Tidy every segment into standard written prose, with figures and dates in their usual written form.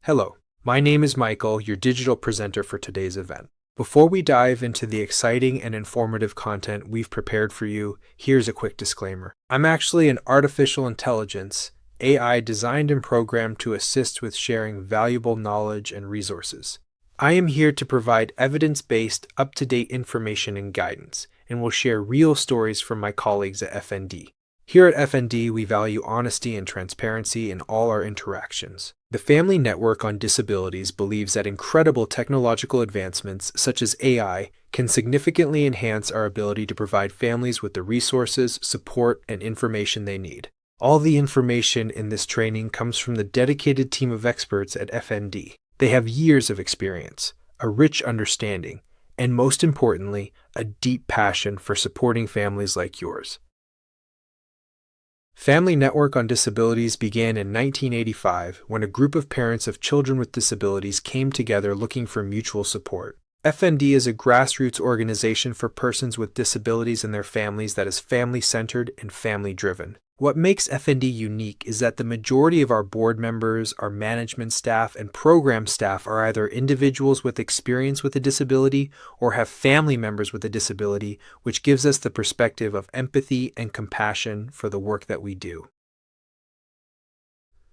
Hello, my name is Michael, your digital presenter for today's event. Before we dive into the exciting and informative content we've prepared for you, here's a quick disclaimer. I'm actually an artificial intelligence, AI designed and programmed to assist with sharing valuable knowledge and resources. I am here to provide evidence-based, up-to-date information and guidance, and will share real stories from my colleagues at FND. Here at FND, we value honesty and transparency in all our interactions. The Family Network on Disabilities believes that incredible technological advancements, such as AI, can significantly enhance our ability to provide families with the resources, support, and information they need. All the information in this training comes from the dedicated team of experts at FND. They have years of experience, a rich understanding, and most importantly, a deep passion for supporting families like yours. Family Network on Disabilities began in 1985 when a group of parents of children with disabilities came together looking for mutual support. FND is a grassroots organization for persons with disabilities and their families that is family-centered and family-driven. What makes FND unique is that the majority of our board members, our management staff, and program staff are either individuals with experience with a disability or have family members with a disability, which gives us the perspective of empathy and compassion for the work that we do.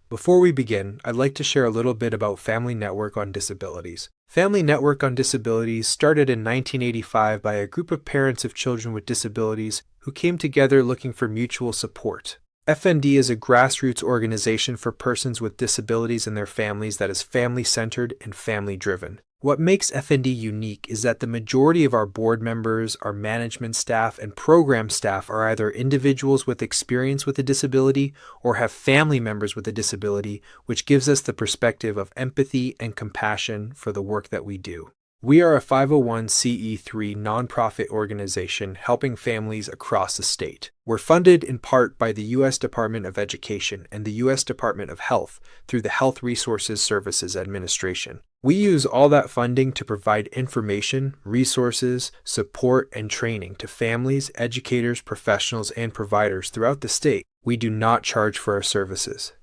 Before we begin, I'd like to share a little bit about Family Network on Disabilities. Family Network on Disabilities started in 1985 by a group of parents of children with disabilities who came together looking for mutual support. FND is a grassroots organization for persons with disabilities and their families that is family-centered and family-driven. What makes FND unique is that the majority of our board members, our management staff, and program staff are either individuals with experience with a disability or have family members with a disability, which gives us the perspective of empathy and compassion for the work that we do. We are a 501(c)(3) nonprofit organization helping families across the state. We're funded in part by the U.S. Department of Education and the U.S. Department of Health through the Health Resources Services Administration. We use all that funding to provide information, resources, support, and training to families, educators, professionals, and providers throughout the state. We do not charge for our services.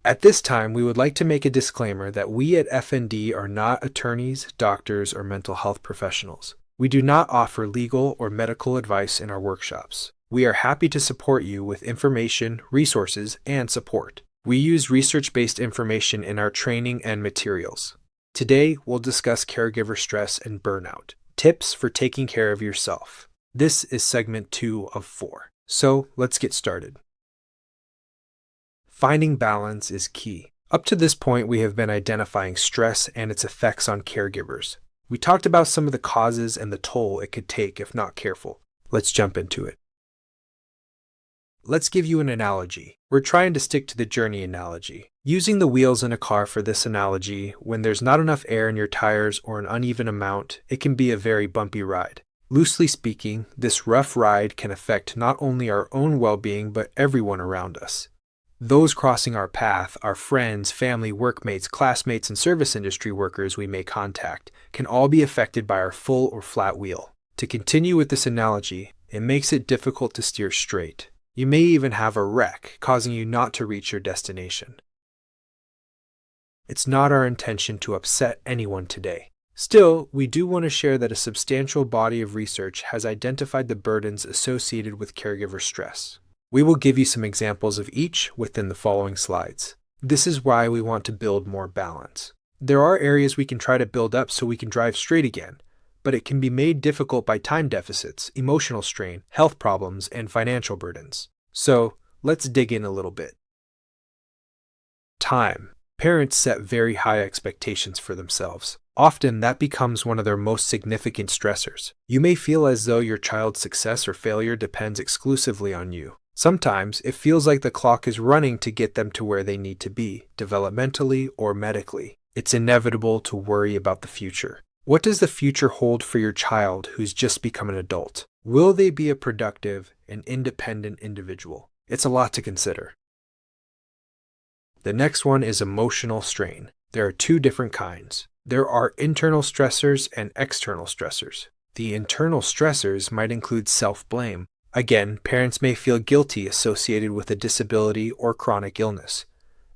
At this time, we would like to make a disclaimer that we at FND are not attorneys, doctors, or mental health professionals. We do not offer legal or medical advice in our workshops. We are happy to support you with information, resources, and support. We use research-based information in our training and materials. Today, we'll discuss caregiver stress and burnout, tips for taking care of yourself. This is segment 2 of 4. So, let's get started. Finding balance is key. Up to this point, we have been identifying stress and its effects on caregivers. We talked about some of the causes and the toll it could take if not careful. Let's jump into it. Let's give you an analogy. We're trying to stick to the journey analogy. Using the wheels in a car for this analogy, when there's not enough air in your tires or an uneven amount, it can be a very bumpy ride. Loosely speaking, this rough ride can affect not only our own well-being but everyone around us. Those crossing our path, our friends, family, workmates, classmates, and service industry workers we may contact, can all be affected by our full or flat wheel. To continue with this analogy, it makes it difficult to steer straight. You may even have a wreck, causing you not to reach your destination. It's not our intention to upset anyone today. Still, we do want to share that a substantial body of research has identified the burdens associated with caregiver stress. We will give you some examples of each within the following slides. This is why we want to build more balance. There are areas we can try to build up so we can drive straight again, but it can be made difficult by time deficits, emotional strain, health problems, and financial burdens. So, let's dig in a little bit. Time. Parents set very high expectations for themselves. Often, that becomes one of their most significant stressors. You may feel as though your child's success or failure depends exclusively on you. Sometimes, it feels like the clock is running to get them to where they need to be, developmentally or medically. It's inevitable to worry about the future. What does the future hold for your child who's just become an adult? Will they be a productive and independent individual? It's a lot to consider. The next one is emotional strain. There are two different kinds. There are internal stressors and external stressors. The internal stressors might include self-blame. Again, parents may feel guilty associated with a disability or chronic illness.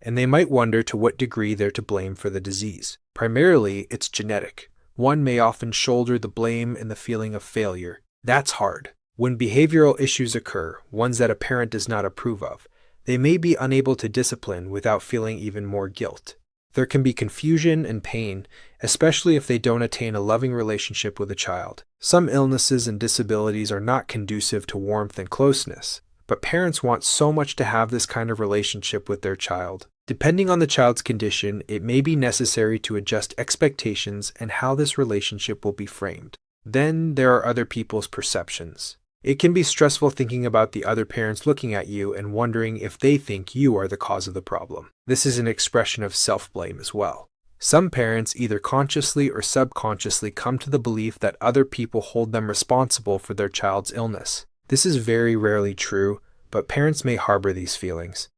and they might wonder to what degree they're to blame for the disease. Primarily, it's genetic. One may often shoulder the blame and the feeling of failure. That's hard. When behavioral issues occur, ones that a parent does not approve of, they may be unable to discipline without feeling even more guilt. There can be confusion and pain, especially if they don't attain a loving relationship with a child. Some illnesses and disabilities are not conducive to warmth and closeness, but parents want so much to have this kind of relationship with their child. Depending on the child's condition, it may be necessary to adjust expectations and how this relationship will be framed. Then there are other people's perceptions. It can be stressful thinking about the other parents looking at you and wondering if they think you are the cause of the problem. This is an expression of self-blame as well. Some parents either consciously or subconsciously come to the belief that other people hold them responsible for their child's illness. This is very rarely true, but parents may harbor these feelings.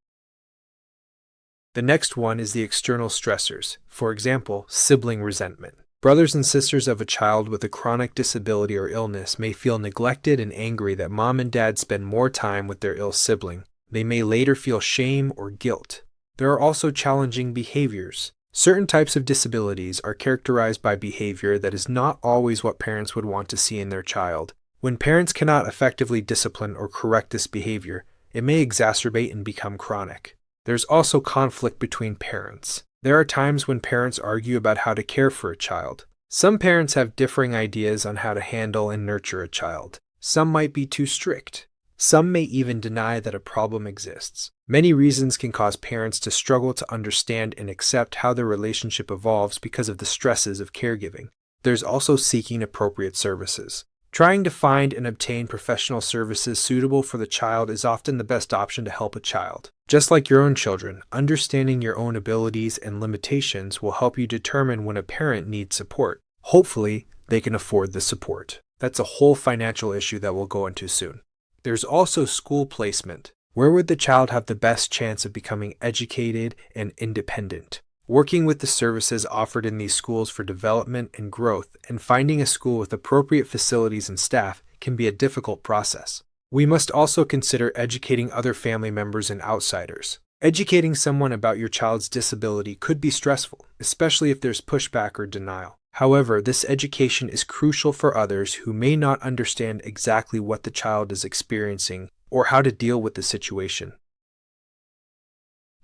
The next one is the external stressors, for example, sibling resentment. Brothers and sisters of a child with a chronic disability or illness may feel neglected and angry that mom and dad spend more time with their ill sibling. They may later feel shame or guilt. There are also challenging behaviors. Certain types of disabilities are characterized by behavior that is not always what parents would want to see in their child. When parents cannot effectively discipline or correct this behavior, it may exacerbate and become chronic. There's also conflict between parents. There are times when parents argue about how to care for a child. Some parents have differing ideas on how to handle and nurture a child. Some might be too strict. Some may even deny that a problem exists. Many reasons can cause parents to struggle to understand and accept how their relationship evolves because of the stresses of caregiving. There's also seeking appropriate services. Trying to find and obtain professional services suitable for the child is often the best option to help a child. Just like your own children, understanding your own abilities and limitations will help you determine when a parent needs support. Hopefully, they can afford the support. That's a whole financial issue that we'll go into soon. There's also school placement. Where would the child have the best chance of becoming educated and independent? Working with the services offered in these schools for development and growth and finding a school with appropriate facilities and staff can be a difficult process. We must also consider educating other family members and outsiders. Educating someone about your child's disability could be stressful, especially if there's pushback or denial. However, this education is crucial for others who may not understand exactly what the child is experiencing or how to deal with the situation.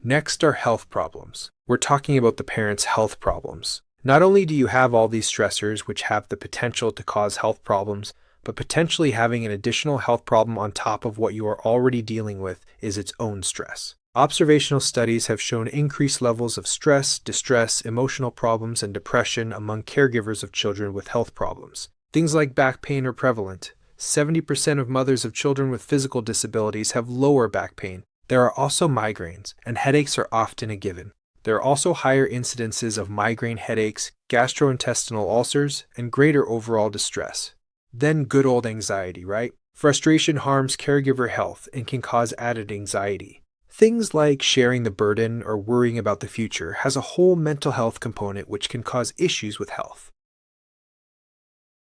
Next are health problems. We're talking about the parent's health problems. Not only do you have all these stressors which have the potential to cause health problems, but potentially having an additional health problem on top of what you are already dealing with is its own stress. Observational studies have shown increased levels of stress, distress, emotional problems, and depression among caregivers of children with health problems. Things like back pain are prevalent. 70% of mothers of children with physical disabilities have lower back pain. There are also migraines, and headaches are often a given. There are also higher incidences of migraine headaches, gastrointestinal ulcers, and greater overall distress. Then good old anxiety, right? Frustration harms caregiver health and can cause added anxiety. Things like sharing the burden or worrying about the future has a whole mental health component which can cause issues with health.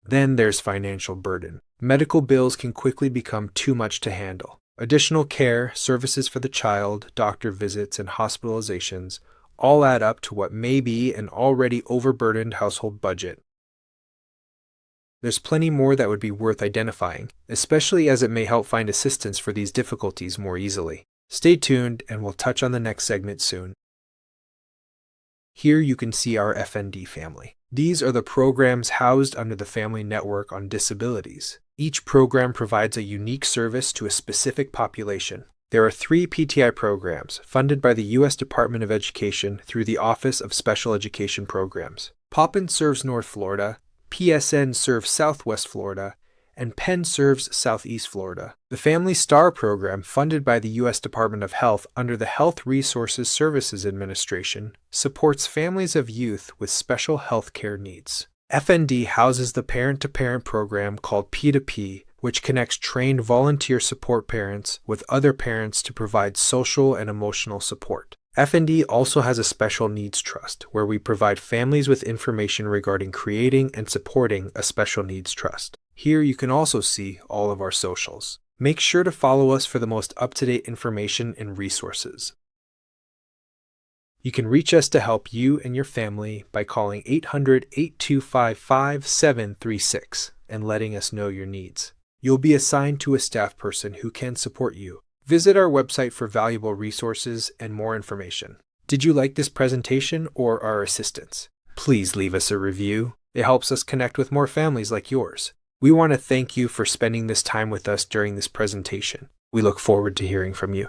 Then there's financial burden. Medical bills can quickly become too much to handle. Additional care, services for the child, doctor visits, and hospitalizations all add up to what may be an already overburdened household budget. There's plenty more that would be worth identifying, especially as it may help find assistance for these difficulties more easily. Stay tuned, and we'll touch on the next segment soon. Here you can see our FND family. These are the programs housed under the Family Network on Disabilities. Each program provides a unique service to a specific population. There are 3 PTI programs funded by the U.S. Department of Education through the Office of Special Education Programs. Poppin serves North Florida, PSN serves Southwest Florida, and Penn serves Southeast Florida. The Family Star program, funded by the U.S. Department of Health under the Health Resources Services Administration, supports families of youth with special health care needs. FND houses the parent-to-parent program called P2P, which connects trained volunteer support parents with other parents to provide social and emotional support. FND also has a special needs trust, where we provide families with information regarding creating and supporting a special needs trust. Here you can also see all of our socials. Make sure to follow us for the most up-to-date information and resources. You can reach us to help you and your family by calling 800-8255-5736 and letting us know your needs. You'll be assigned to a staff person who can support you. Visit our website for valuable resources and more information. Did you like this presentation or our assistance? Please leave us a review. It helps us connect with more families like yours. We want to thank you for spending this time with us during this presentation. We look forward to hearing from you.